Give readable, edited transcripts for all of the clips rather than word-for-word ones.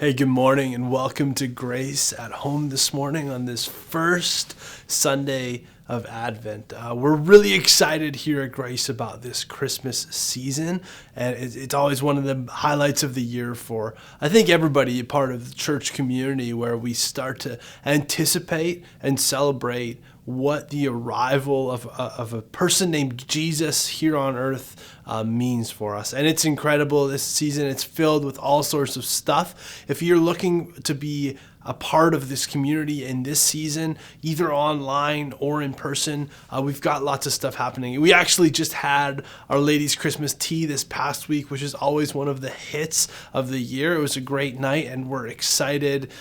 Hey, good morning and welcome to Grace at Home this morning on this first Sunday of Advent. We're really excited here at Grace about this Christmas season, and it's always one of the highlights of the year for, I think, everybody a part of the church community, where we start to anticipate and celebrate what the arrival of a person named Jesus here on earth means for us. And it's incredible this season. It's filled with all sorts of stuff. If you're looking to be a part of this community in this season, either online or in person, we've got lots of stuff happening. We actually just had Our Lady's Christmas tea this past week, which is always one of the hits of the year. It was a great night, and we're excited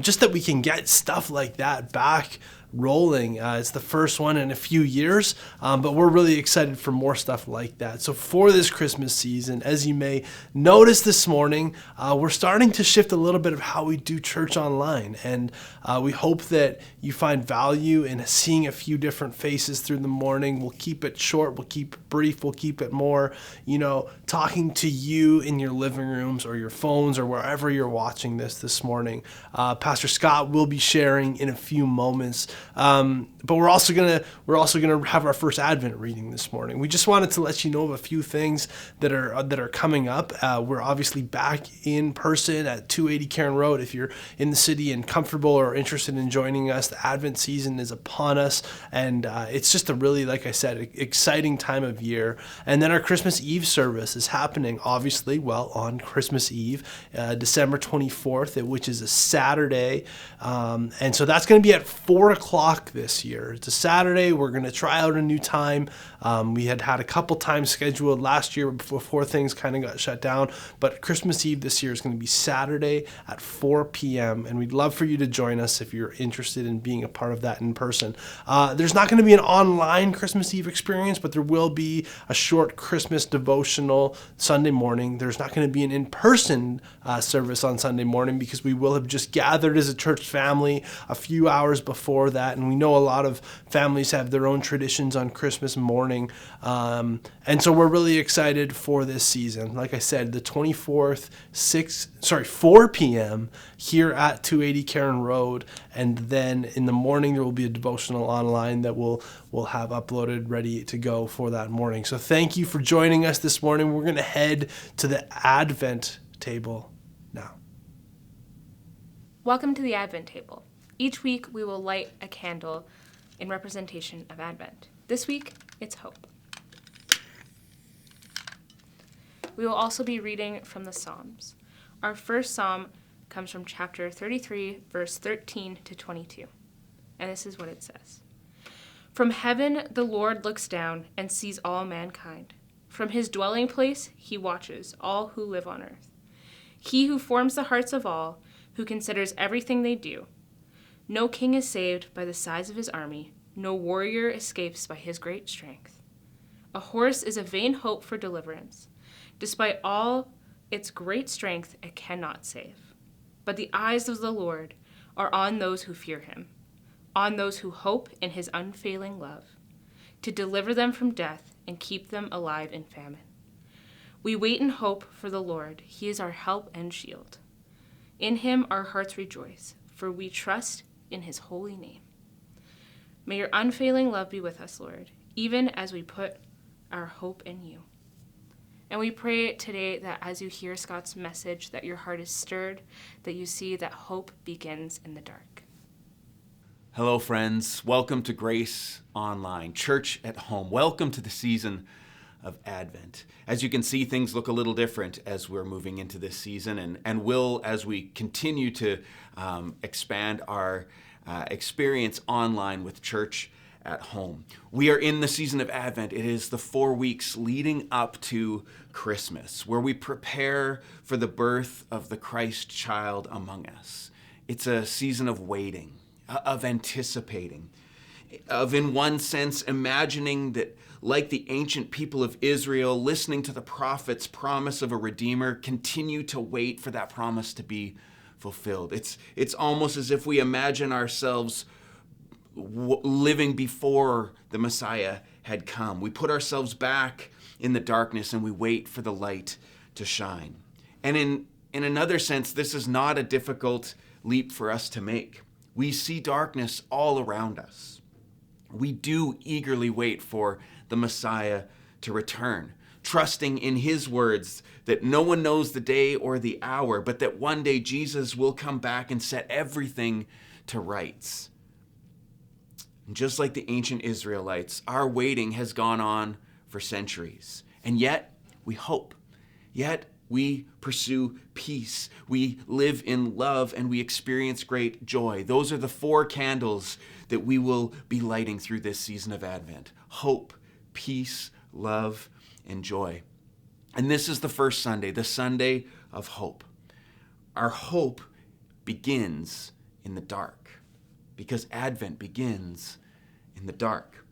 just that we can get stuff like that back rolling. It's the first one in a few years, but we're really excited for more stuff like that. So for this Christmas season, as you may notice this morning, we're starting to shift a little bit of how we do church online, and we hope that you find value in seeing a few different faces through the morning. We'll keep it short, we'll keep it brief, we'll keep it more, talking to you in your living rooms or your phones or wherever you're watching this morning. Pastor Scott will be sharing in a few moments. But we're also gonna have our first Advent reading this morning. We just wanted to let you know of a few things that are coming up. We're obviously back in person at 280 Cairn Road. If you're in the city and comfortable or interested in joining us, the Advent season is upon us, and it's just a really, like I said, exciting time of year. And then our Christmas Eve service is happening, obviously, on Christmas Eve, December 24th, which is a Saturday, and so that's going to be at 4 o'clock this year. It's a Saturday. We're going to try out a new time. We had a couple times scheduled last year before things kind of got shut down, but Christmas Eve this year is going to be Saturday at 4 p.m., and we'd love for you to join us if you're interested in being a part of that in person. There's not going to be an online Christmas Eve experience, but there will be a short Christmas devotional Sunday morning. There's not going to be an in-person service on Sunday morning because we will have just gathered as a church family a few hours before that, and we know a lot of families have their own traditions on Christmas morning, and so we're really excited for this season. Like I said, the 24th, 4 p.m. here at 280 Cairn Road, and then in the morning there will be a devotional online that we'll have uploaded ready to go for that morning. So thank you for joining us this morning. We're going to head to the Advent table now. Welcome to the Advent table. Each week we will light a candle in representation of Advent. This week, it's hope. We will also be reading from the Psalms. Our first psalm comes from chapter 33, verse 13 to 22. And this is what it says. From heaven the Lord looks down and sees all mankind. From his dwelling place he watches all who live on earth. He who forms the hearts of all, who considers everything they do. No king is saved by the size of his army. No warrior escapes by his great strength. A horse is a vain hope for deliverance. Despite all its great strength, it cannot save. But the eyes of the Lord are on those who fear him, on those who hope in his unfailing love, to deliver them from death and keep them alive in famine. We wait in hope for the Lord. He is our help and shield. In him our hearts rejoice, for we trust in his holy name. May your unfailing love be with us, Lord, even as we put our hope in you. And we pray today that as you hear Scott's message, that your heart is stirred, that you see that hope begins in the dark. Hello, friends. Welcome to Grace Online, Church at Home. Welcome to the season of Advent. As you can see, things look a little different as we're moving into this season and will as we continue to expand our experience online with Church at Home. We are in the season of Advent. It is the 4 weeks leading up to Christmas, where we prepare for the birth of the Christ child among us. It's a season of waiting, of anticipating, of, in one sense, imagining that, like the ancient people of Israel, listening to the prophet's promise of a Redeemer, continue to wait for that promise to be fulfilled. It's almost as if we imagine ourselves living before the Messiah had come. We put ourselves back in the darkness and we wait for the light to shine. And in another sense, this is not a difficult leap for us to make. We see darkness all around us. We do eagerly wait for the Messiah to return, trusting in his words that no one knows the day or the hour, but that one day Jesus will come back and set everything to rights. And just like the ancient Israelites, our waiting has gone on for centuries. And yet we hope. Yet we pursue peace. We live in love and we experience great joy. Those are the 4 candles that we will be lighting through this season of Advent. Hope, peace, love, and joy. And this is the first Sunday, the Sunday of hope. Our hope begins in the dark because Advent begins in the dark.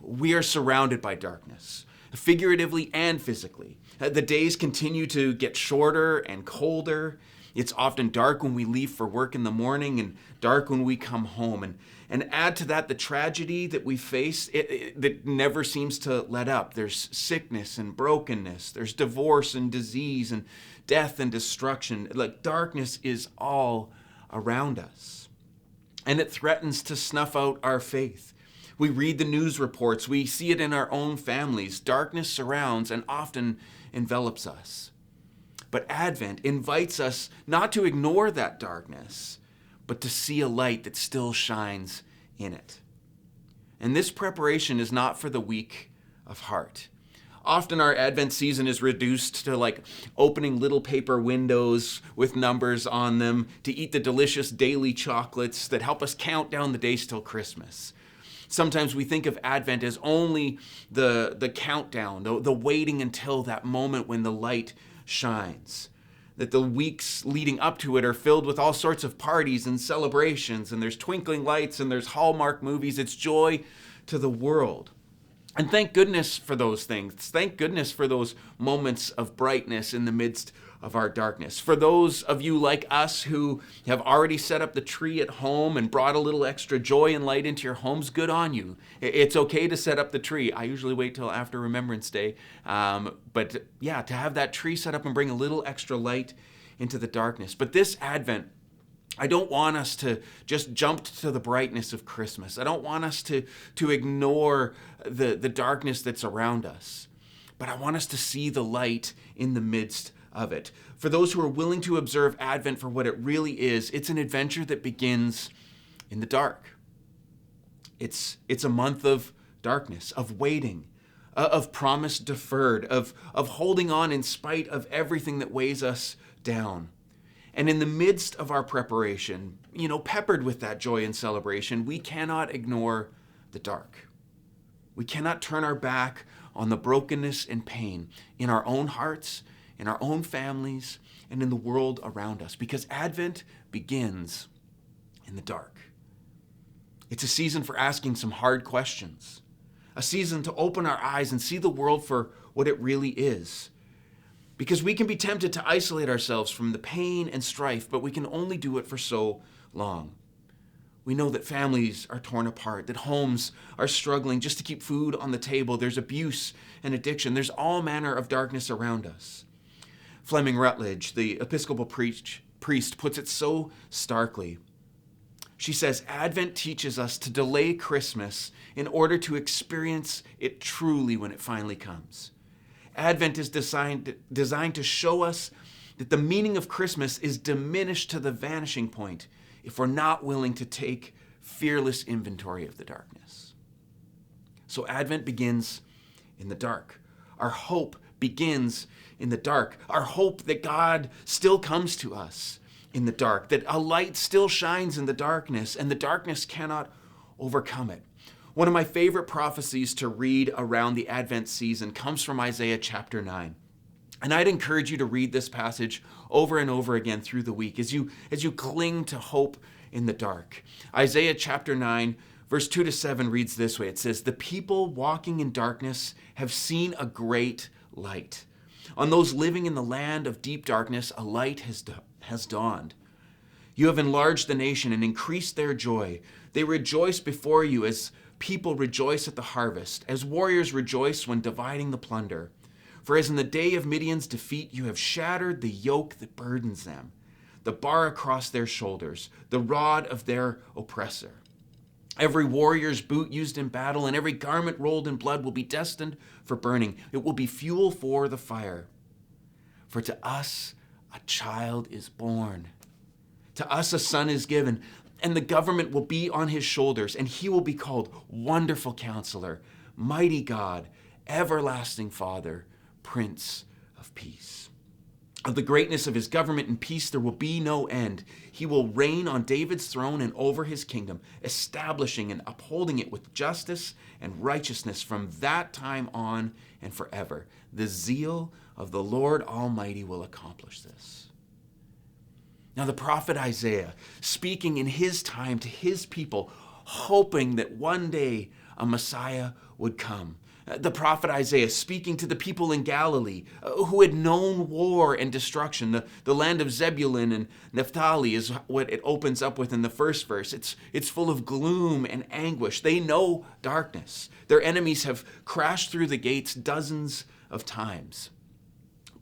We are surrounded by darkness, figuratively and physically. The days continue to get shorter and colder. It's often dark when we leave for work in the morning and dark when we come home. And add to that the tragedy that we face that never seems to let up. There's sickness and brokenness. There's divorce and disease and death and destruction. Like darkness is all around us. And it threatens to snuff out our faith. We read the news reports. We see it in our own families. Darkness surrounds and often envelops us. But Advent invites us not to ignore that darkness, but to see a light that still shines in it. And this preparation is not for the weak of heart. Often our Advent season is reduced to like opening little paper windows with numbers on them, to eat the delicious daily chocolates that help us count down the days till Christmas. Sometimes we think of Advent as only the countdown, the waiting until that moment when the light shines. That the weeks leading up to it are filled with all sorts of parties and celebrations, and there's twinkling lights and there's Hallmark movies. It's joy to the world. And thank goodness for those things. Thank goodness for those moments of brightness in the midst of our darkness. For those of you like us who have already set up the tree at home and brought a little extra joy and light into your homes, good on you. It's okay to set up the tree. I usually wait till after Remembrance Day. But yeah, to have that tree set up and bring a little extra light into the darkness. But this Advent, I don't want us to just jump to the brightness of Christmas. I don't want us to ignore the darkness that's around us. But I want us to see the light in the midst of it. For those who are willing to observe Advent for what it really is, it's an adventure that begins in the dark. It's a month of darkness, of waiting, of promise deferred, of holding on in spite of everything that weighs us down. And in the midst of our preparation, peppered with that joy and celebration, we cannot ignore the dark. We cannot turn our back on the brokenness and pain in our own hearts, in our own families, and in the world around us, because Advent begins in the dark. It's a season for asking some hard questions, a season to open our eyes and see the world for what it really is. Because we can be tempted to isolate ourselves from the pain and strife, but we can only do it for so long. We know that families are torn apart, that homes are struggling just to keep food on the table. There's abuse and addiction. There's all manner of darkness around us. Fleming Rutledge, the Episcopal priest, puts it so starkly. She says, Advent teaches us to delay Christmas in order to experience it truly when it finally comes. Advent is designed to show us that the meaning of Christmas is diminished to the vanishing point if we're not willing to take fearless inventory of the darkness. So Advent begins in the dark. Our hope begins in the dark. Our hope that God still comes to us in the dark, that a light still shines in the darkness, and the darkness cannot overcome it. One of my favorite prophecies to read around the Advent season comes from Isaiah chapter 9. And I'd encourage you to read this passage over and over again through the week as you cling to hope in the dark. Isaiah chapter 9, verse 2-7 reads this way. It says, "The people walking in darkness have seen a great light. On those living in the land of deep darkness, a light has dawned. You have enlarged the nation and increased their joy. They rejoice before you as people rejoice at the harvest, as warriors rejoice when dividing the plunder. For as in the day of Midian's defeat, you have shattered the yoke that burdens them, the bar across their shoulders, the rod of their oppressor. Every warrior's boot used in battle and every garment rolled in blood will be destined for burning. It will be fuel for the fire. For to us a child is born. To us a son is given, and the government will be on his shoulders, and he will be called Wonderful Counselor, Mighty God, Everlasting Father, Prince of Peace. Of the greatness of his government and peace there will be no end. He will reign on David's throne and over his kingdom, establishing and upholding it with justice and righteousness from that time on and forever. The zeal of the Lord Almighty will accomplish this. Now the prophet Isaiah, speaking in his time to his people, hoping that one day a Messiah would come. The prophet Isaiah speaking to the people in Galilee who had known war and destruction. The land of Zebulun and Naphtali is what it opens up with in the first verse. It's full of gloom and anguish. They know darkness. Their enemies have crashed through the gates dozens of times.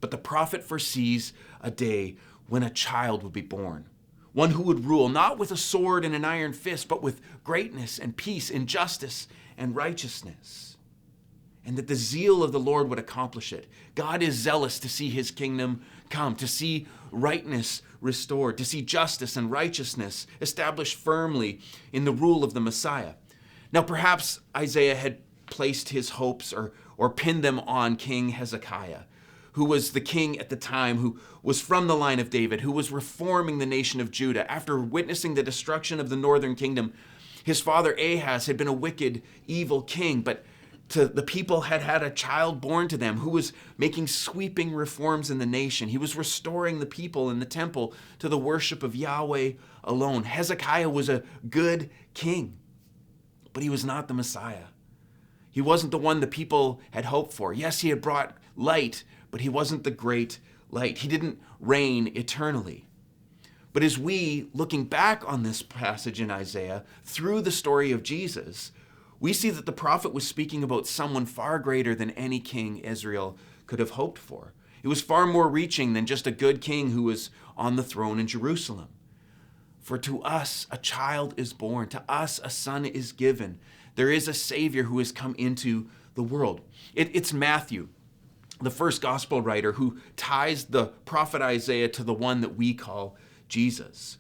But the prophet foresees a day when a child would be born, one who would rule not with a sword and an iron fist, but with greatness and peace and justice and righteousness. And that the zeal of the Lord would accomplish it. God is zealous to see his kingdom come, to see rightness restored, to see justice and righteousness established firmly in the rule of the Messiah. Now, perhaps Isaiah had placed his hopes or pinned them on King Hezekiah, who was the king at the time, who was from the line of David, who was reforming the nation of Judah. After witnessing the destruction of the northern kingdom, his father Ahaz had been a wicked, evil king, but the people had had a child born to them who was making sweeping reforms in the nation. He was restoring the people in the temple to the worship of Yahweh alone. Hezekiah was a good king, but he was not the Messiah. He wasn't the one the people had hoped for. Yes, he had brought light, but he wasn't the great light. He didn't reign eternally. But as we, looking back on this passage in Isaiah, through the story of Jesus, we see that the prophet was speaking about someone far greater than any king Israel could have hoped for. It was far more reaching than just a good king who was on the throne in Jerusalem. For to us a child is born, to us a son is given. There is a Savior who has come into the world. It's Matthew, the first gospel writer, who ties the prophet Isaiah to the one that we call Jesus.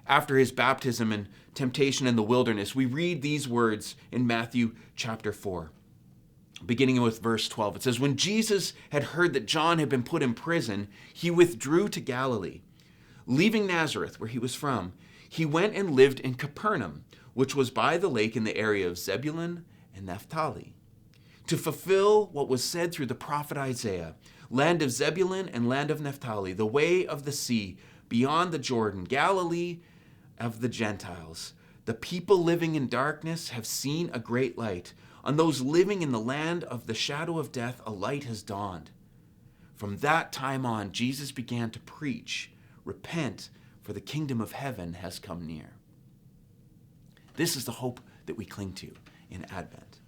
After his baptism and temptation in the wilderness, we read these words in Matthew chapter 4, beginning with verse 12. It says, "When Jesus had heard that John had been put in prison, he withdrew to Galilee. Leaving Nazareth, where he was from, he went and lived in Capernaum, which was by the lake in the area of Zebulun and Naphtali, to fulfill what was said through the prophet Isaiah, land of Zebulun and land of Naphtali, the way of the sea, beyond the Jordan, Galilee of the Gentiles. The people living in darkness have seen a great light. On those living in the land of the shadow of death, a light has dawned." From that time on, Jesus began to preach, "Repent, for the kingdom of heaven has come near." This is the hope that we cling to in Advent.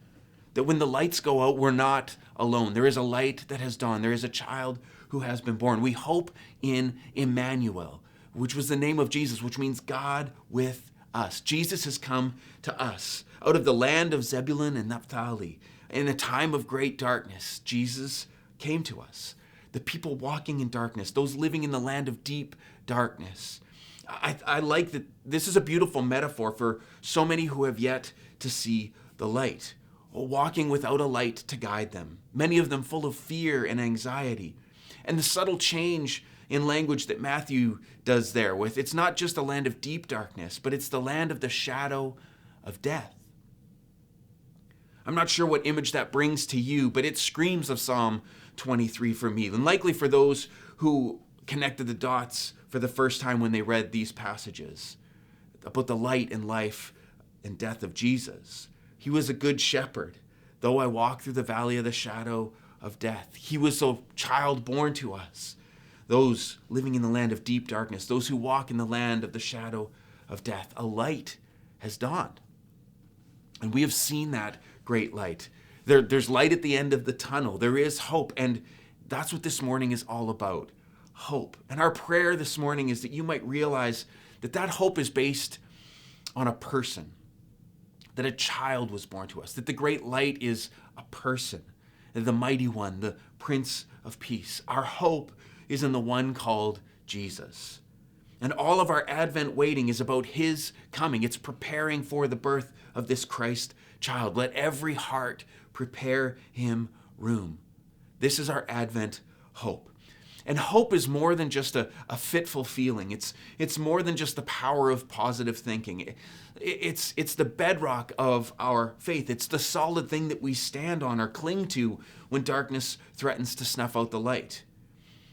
That when the lights go out, we're not alone. There is a light that has dawned. There is a child who has been born. We hope in Emmanuel, which was the name of Jesus, which means God with us. Jesus has come to us out of the land of Zebulun and Naphtali. In a time of great darkness, Jesus came to us. The people walking in darkness, those living in the land of deep darkness. I like that this is a beautiful metaphor for so many who have yet to see the light, walking without a light to guide them, many of them full of fear and anxiety. And the subtle change in language that Matthew does there with, it's not just a land of deep darkness, but it's the land of the shadow of death. I'm not sure what image that brings to you, but it screams of Psalm 23 for me, and likely for those who connected the dots for the first time when they read these passages about the light and life and death of Jesus. He was a good shepherd. Though I walk through the valley of the shadow of death, he was a child born to us. Those living in the land of deep darkness, those who walk in the land of the shadow of death, a light has dawned. And we have seen that great light. There's light at the end of the tunnel. There is hope. And That's what this morning is all about, hope. And our prayer this morning is that you might realize that that hope is based on a person, that a child was born to us, that the great light is a person, the mighty one, the Prince of Peace. Our hope is in the one called Jesus. And all of our Advent waiting is about his coming. It's preparing for the birth of this Christ child. Let every heart prepare him room. This is our Advent hope. And hope is more than just a fitful feeling. It's more than just the power of positive thinking. It's the bedrock of our faith. It's the solid thing that we stand on or cling to when darkness threatens to snuff out the light.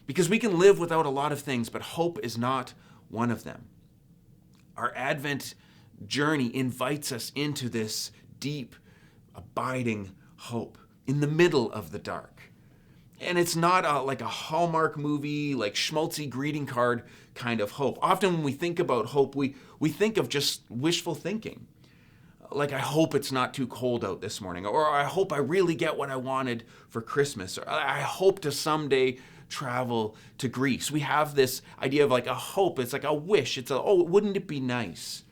Because we can live without a lot of things, but hope is not one of them. Our Advent journey invites us into this deep, abiding hope in the middle of the dark. And it's not like a Hallmark movie, like schmaltzy greeting card kind of hope. Often when we think about hope, we think of just wishful thinking. Like, I hope it's not too cold out this morning, or I hope I really get what I wanted for Christmas, or I hope to someday travel to Greece. We have this idea of like a hope. It's like a wish. It's wouldn't it be nice?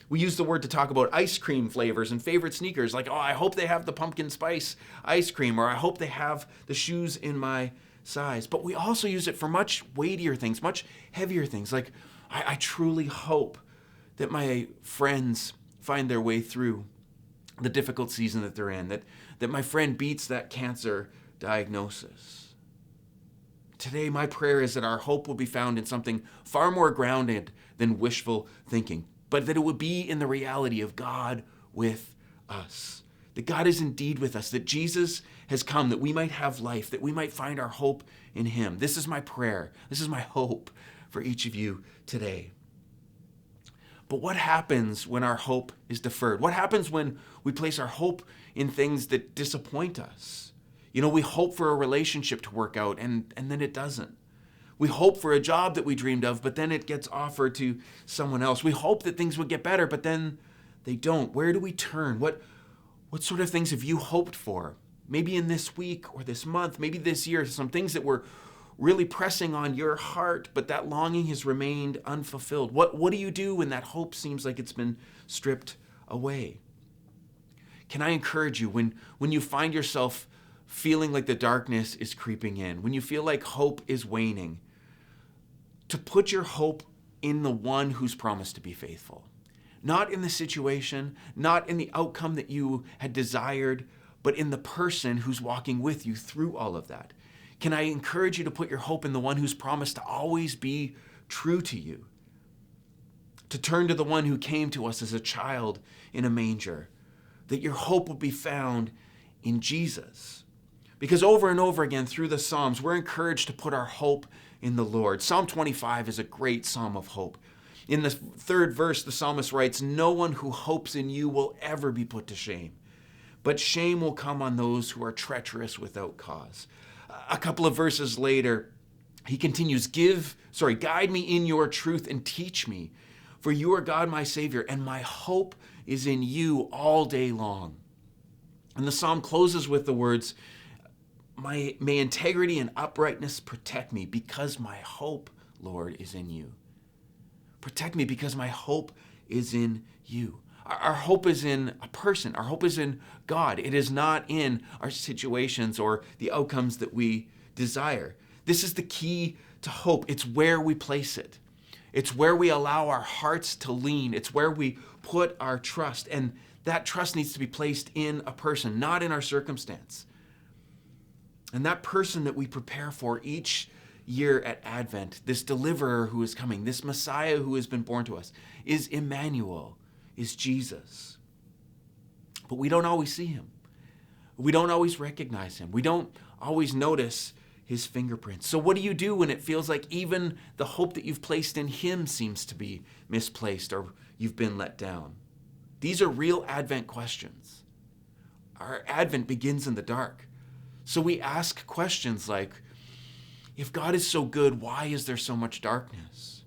We use the word to talk about ice cream flavors and favorite sneakers. Like, I hope they have the pumpkin spice ice cream, or I hope they have the shoes in my size. But we also use it for much weightier things, much heavier things. Like, I truly hope that my friends find their way through the difficult season that they're in, that my friend beats that cancer diagnosis. Today, my prayer is that our hope will be found in something far more grounded than wishful thinking, but that it would be in the reality of God with us. That God is indeed with us, that Jesus has come, that we might have life, that we might find our hope in him. This is my prayer. This is my hope for each of you today. But what happens when our hope is deferred? What happens when we place our hope in things that disappoint us? We hope for a relationship to work out, and then it doesn't. We hope for a job that we dreamed of, but then it gets offered to someone else. We hope that things would get better, but then they don't. Where do we turn? What sort of things have you hoped for? Maybe in this week or this month, maybe this year, some things that were really pressing on your heart, but that longing has remained unfulfilled. What do you do when that hope seems like it's been stripped away? Can I encourage you, when you find yourself feeling like the darkness is creeping in, when you feel like hope is waning, to put your hope in the one who's promised to be faithful. Not in the situation, not in the outcome that you had desired, but in the person who's walking with you through all of that. Can I encourage you to put your hope in the one who's promised to always be true to you? To turn to the one who came to us as a child in a manger, that your hope will be found in Jesus. Because over and over again through the Psalms, we're encouraged to put our hope in the Lord. Psalm 25 is a great psalm of hope. In the third verse, the psalmist writes, "No one who hopes in you will ever be put to shame, but shame will come on those who are treacherous without cause." A couple of verses later, he continues, guide me in your truth and teach me, for you are God, my Savior, and my hope is in you all day long. And the psalm closes with the words, may integrity and uprightness protect me, because my hope, Lord, is in you. Protect me because my hope is in you. Our hope is in a person. Our hope is in God. It is not in our situations or the outcomes that we desire. This is the key to hope. It's where we place it. It's where we allow our hearts to lean. It's where we put our trust. And that trust needs to be placed in a person, not in our circumstance. And that person that we prepare for each year at Advent, this deliverer who is coming, this Messiah who has been born to us, is Emmanuel, is Jesus. But we don't always see him. We don't always recognize him. We don't always notice his fingerprints. So what do you do when it feels like even the hope that you've placed in him seems to be misplaced or you've been let down? These are real Advent questions. Our Advent begins in the dark. So we ask questions like, if God is so good, why is there so much darkness?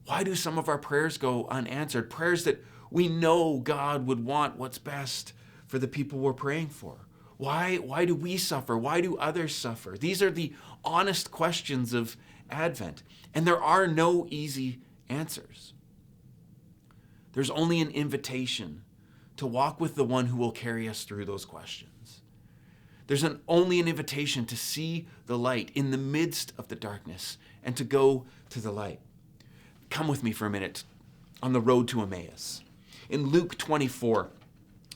Why do some of our prayers go unanswered? Prayers that we know God would want what's best for the people we're praying for. Why do we suffer? Why do others suffer? These are the honest questions of Advent, and there are no easy answers. There's only an invitation to walk with the one who will carry us through those questions. There's only an invitation to see the light in the midst of the darkness and to go to the light. Come with me for a minute on the road to Emmaus. In Luke 24,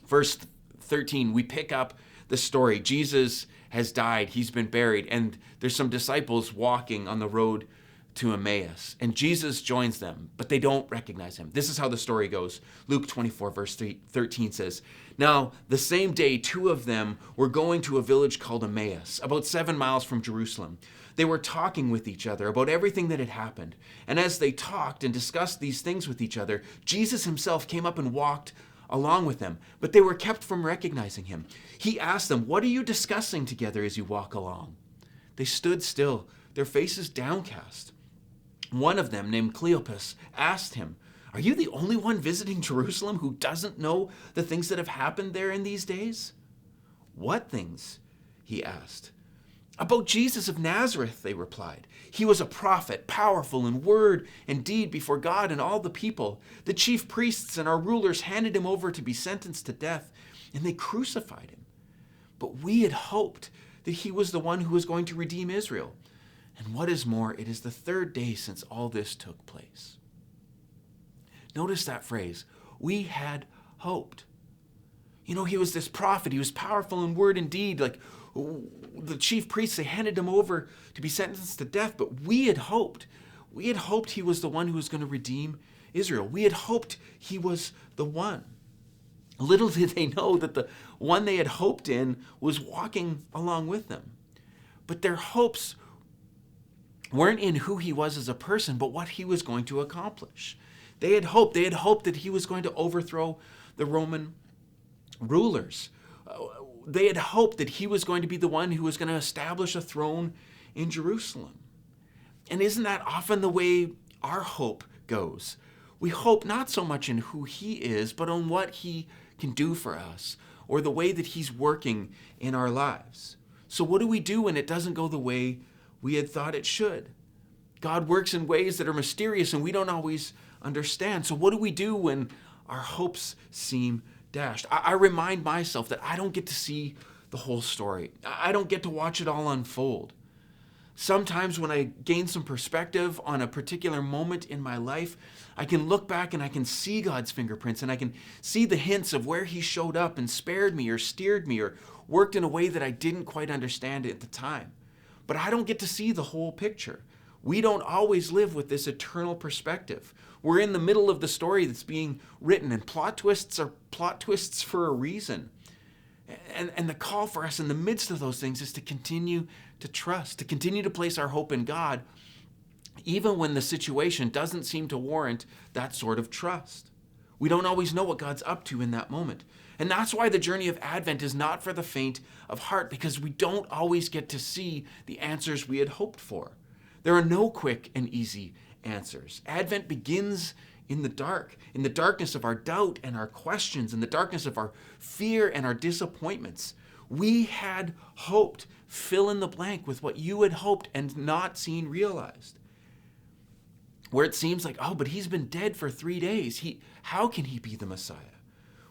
verse 13, we pick up the story. Jesus has died, he's been buried, and there's some disciples walking on the road to Emmaus. And Jesus joins them, but they don't recognize him. This is how the story goes. Luke 24, verse 13 says, "Now, the same day, two of them were going to a village called Emmaus, about 7 miles from Jerusalem. They were talking with each other about everything that had happened. And as they talked and discussed these things with each other, Jesus himself came up and walked along with them, but they were kept from recognizing him. He asked them, 'What are you discussing together as you walk along?' They stood still, their faces downcast. One of them, named Cleopas, asked him, 'Are you the only one visiting Jerusalem who doesn't know the things that have happened there in these days?' 'What things?' he asked. 'About Jesus of Nazareth,' they replied. 'He was a prophet, powerful in word and deed before God and all the people. The chief priests and our rulers handed him over to be sentenced to death, and they crucified him. But we had hoped that he was the one who was going to redeem Israel. And what is more, it is the 3rd day since all this took place.'" Notice that phrase, "we had hoped." You know, he was this prophet. He was powerful in word and deed. Like the chief priests, they handed him over to be sentenced to death. But we had hoped. We had hoped he was the one who was going to redeem Israel. We had hoped he was the one. Little did they know that the one they had hoped in was walking along with them. But their hopes weren't in who he was as a person, but what he was going to accomplish. They had hoped that he was going to overthrow the Roman rulers. They had hoped that he was going to be the one who was going to establish a throne in Jerusalem. And isn't that often the way our hope goes? We hope not so much in who he is, but on what he can do for us, or the way that he's working in our lives. So what do we do when it doesn't go the way we had thought it should? God works in ways that are mysterious and we don't always understand. So what do we do when our hopes seem dashed? I remind myself that I don't get to see the whole story. I don't get to watch it all unfold. Sometimes when I gain some perspective on a particular moment in my life, I can look back and I can see God's fingerprints and I can see the hints of where he showed up and spared me or steered me or worked in a way that I didn't quite understand at the time. But I don't get to see the whole picture. We don't always live with this eternal perspective. We're in the middle of the story that's being written, and plot twists are plot twists for a reason. And the call for us in the midst of those things is to continue to trust, to continue to place our hope in God, even when the situation doesn't seem to warrant that sort of trust. We don't always know what God's up to in that moment. And that's why the journey of Advent is not for the faint of heart, because we don't always get to see the answers we had hoped for. There are no quick and easy answers. Advent begins in the darkness of our doubt and our questions, in the darkness of our fear and our disappointments. We had hoped. Fill in the blank with what you had hoped and not seen realized. Where it seems like, oh, but he's been dead for 3 days. How can he be the Messiah?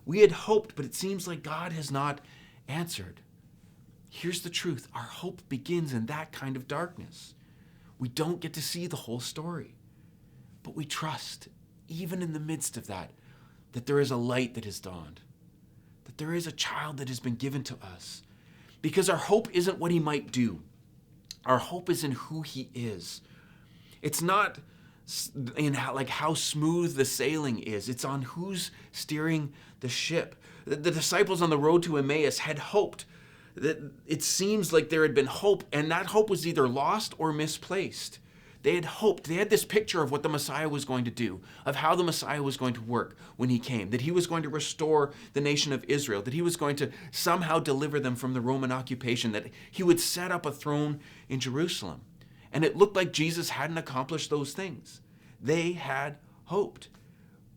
We had hoped, but it seems like God has not answered. Here's the truth. Our hope begins in that kind of darkness. We don't get to see the whole story, but we trust, even in the midst of that there is a light that has dawned, that there is a child that has been given to us, because our hope isn't what he might do. Our hope is in who he is. It's not in how smooth the sailing is. It's on who's steering the ship. The disciples on the road to Emmaus had hoped. That it seems like there had been hope, and that hope was either lost or misplaced. They had hoped. They had this picture of what the Messiah was going to do, of how the Messiah was going to work when he came, that he was going to restore the nation of Israel, that he was going to somehow deliver them from the Roman occupation, that he would set up a throne in Jerusalem. And it looked like Jesus hadn't accomplished those things. They had hoped,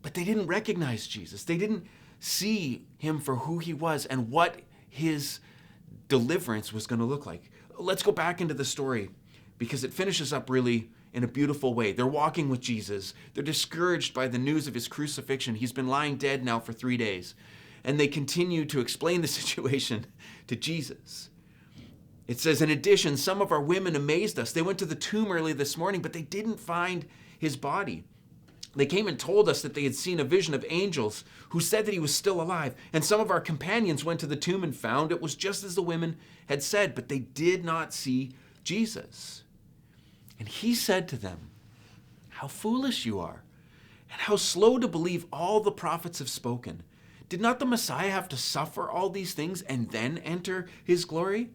but they didn't recognize Jesus. They didn't see him for who he was and what his deliverance was going to look like. Let's go back into the story because it finishes up really in a beautiful way. They're walking with Jesus. They're discouraged by the news of his crucifixion. He's been lying dead now for 3 days. And they continue to explain the situation to Jesus. It says, in addition, some of our women amazed us. They went to the tomb early this morning, but they didn't find his body. They came and told us that they had seen a vision of angels who said that he was still alive. And some of our companions went to the tomb and found it was just as the women had said, but they did not see Jesus. And he said to them, how foolish you are, and how slow to believe all the prophets have spoken. Did not the Messiah have to suffer all these things and then enter his glory?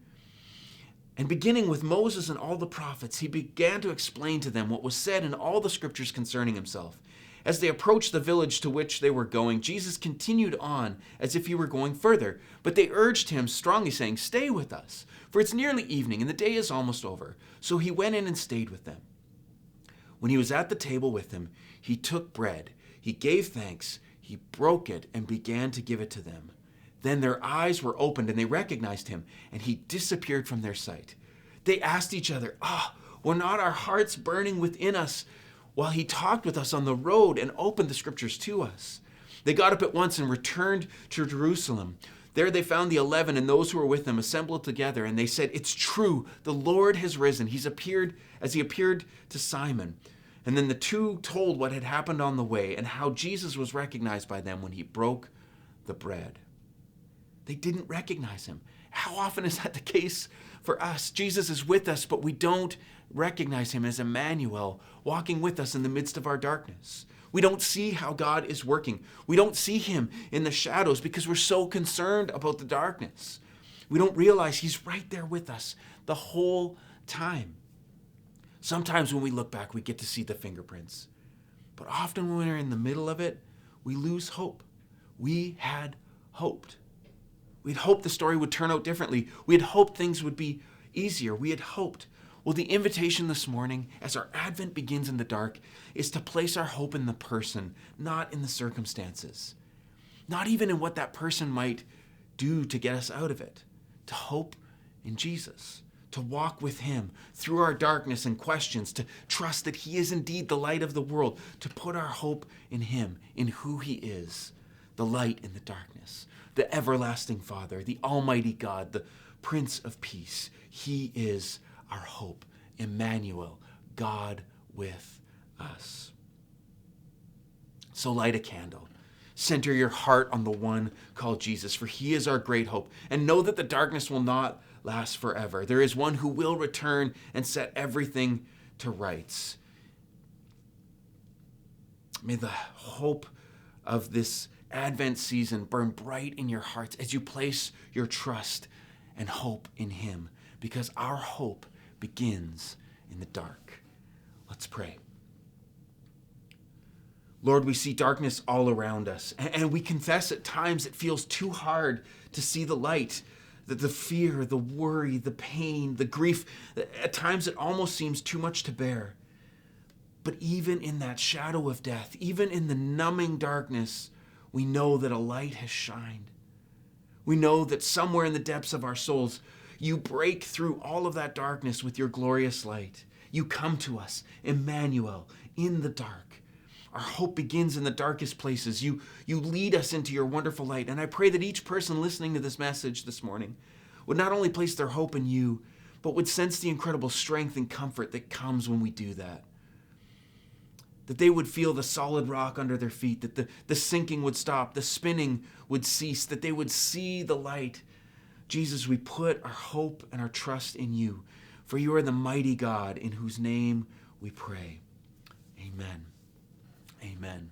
And beginning with Moses and all the prophets, he began to explain to them what was said in all the scriptures concerning himself. As they approached the village to which they were going, Jesus continued on as if he were going further. But they urged him strongly, saying, stay with us, for it's nearly evening and the day is almost over. So he went in and stayed with them. When he was at the table with them, he took bread, he gave thanks, he broke it and began to give it to them. Then their eyes were opened and they recognized him, and he disappeared from their sight. They asked each other, were not our hearts burning within us while he talked with us on the road and opened the scriptures to us? They got up at once and returned to Jerusalem. There they found the 11 and those who were with them assembled together, and they said, it's true, the Lord has risen. He appeared to Simon. And then the two told what had happened on the way and how Jesus was recognized by them when he broke the bread. They didn't recognize him. How often is that the case for us? Jesus is with us, but we don't recognize him as Emmanuel, walking with us in the midst of our darkness. We don't see how God is working. We don't see him in the shadows because we're so concerned about the darkness. We don't realize he's right there with us the whole time. Sometimes when we look back, we get to see the fingerprints. But often when we're in the middle of it, we lose hope. We had hoped. We'd hoped the story would turn out differently. We had hoped things would be easier. We had hoped. Well, the invitation this morning, as our Advent begins in the dark, is to place our hope in the person, not in the circumstances. Not even in what that person might do to get us out of it. To hope in Jesus. To walk with him through our darkness and questions. To trust that he is indeed the light of the world. To put our hope in him, in who he is. The light in the darkness. The everlasting Father, the Almighty God, the Prince of Peace. He is our hope, Emmanuel, God with us. So light a candle. Center your heart on the one called Jesus, for he is our great hope. And know that the darkness will not last forever. There is one who will return and set everything to rights. May the hope of this Advent season burn bright in your hearts as you place your trust and hope in him, because our hope begins in the dark. Let's pray. Lord, we see darkness all around us, and we confess at times it feels too hard to see the light, that the fear, the worry, the pain, the grief, at times it almost seems too much to bear. But even in that shadow of death, even in the numbing darkness, we know that a light has shined. We know that somewhere in the depths of our souls, you break through all of that darkness with your glorious light. You come to us, Emmanuel, in the dark. Our hope begins in the darkest places. You lead us into your wonderful light. And I pray that each person listening to this message this morning would not only place their hope in you, but would sense the incredible strength and comfort that comes when we do that. That they would feel the solid rock under their feet, that the sinking would stop, the spinning would cease, that they would see the light. Jesus, we put our hope and our trust in you, for you are the mighty God in whose name we pray. Amen. Amen.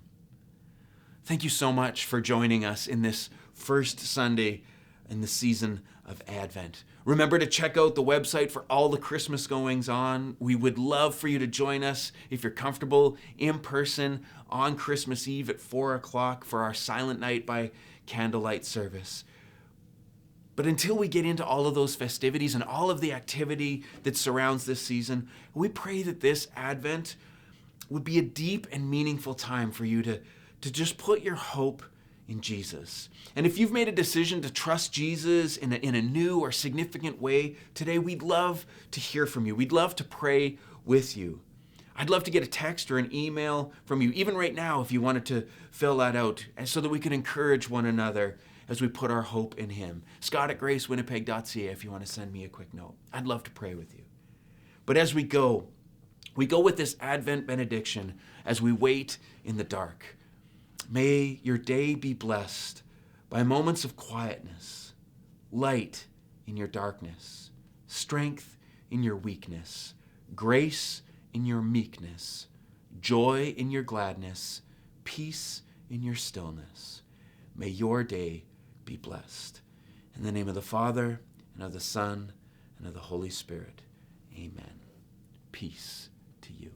Thank you so much for joining us in this first Sunday in the season of Advent. Remember to check out the website for all the Christmas goings on. We would love for you to join us, if you're comfortable, in person on Christmas Eve at 4 o'clock for our Silent Night by Candlelight service. But until we get into all of those festivities and all of the activity that surrounds this season, we pray that this Advent would be a deep and meaningful time for you to just put your hope in Jesus. And if you've made a decision to trust Jesus in a new or significant way today, we'd love to hear from you. We'd love to pray with you. I'd love to get a text or an email from you, even right now, if you wanted to fill that out, and so that we can encourage one another as we put our hope in him. Scott@gracewinnipeg.ca if you want to send me a quick note. I'd love to pray with you. But as we go with this Advent benediction as we wait in the dark. May your day be blessed by moments of quietness, light in your darkness, strength in your weakness, grace in your meekness, joy in your gladness, peace in your stillness. May your day be blessed. In the name of the Father, and of the Son, and of the Holy Spirit. Amen. Peace to you.